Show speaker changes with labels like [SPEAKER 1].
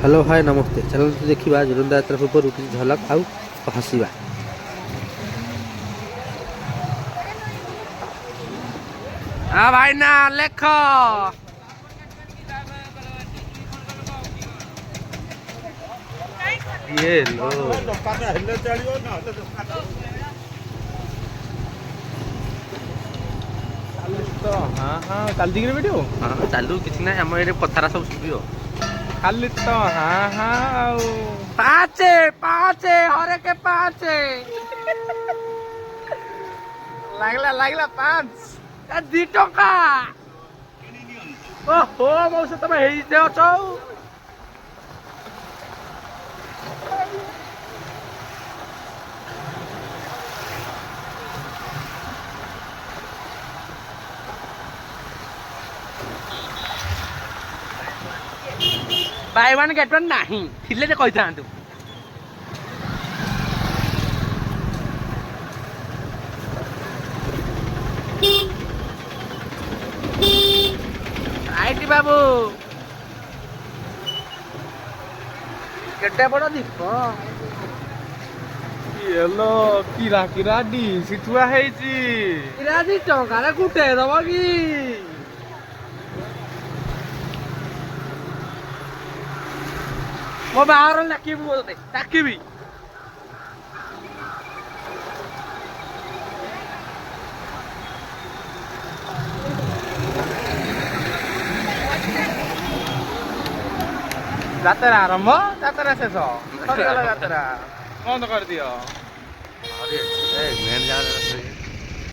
[SPEAKER 1] Hello hi नमस्ते चलते देखा जोरंदा यात्रा पूर्व किसी झलक आउ हसवा। हाँ भाई ना लेख ये लो
[SPEAKER 2] तो हाँ हाँ चलती कि वीडियो
[SPEAKER 1] हाँ चालू किसी ना आम ये कथारा सब शुभ
[SPEAKER 2] खाली तो हाँ हाँ आउ
[SPEAKER 1] पाँचे पाँचे हरे के पाँचे लागला लागला पाँच दी टका ओहो मौसा तमे हेइते अछ बाय वन गेट वन नाही थिले कही था आईटी बाबू केटे बड़ दीप
[SPEAKER 2] येलो किरा किरा डी सिथुआ हेची
[SPEAKER 1] इरादी टंका गुटे दब कि मो बाहर डाकिबी
[SPEAKER 2] যাত্রা আরম্ভ যাত্রা শেষ সরিগলা যাত্রা বন্ধ করে দিও
[SPEAKER 1] अरे मेन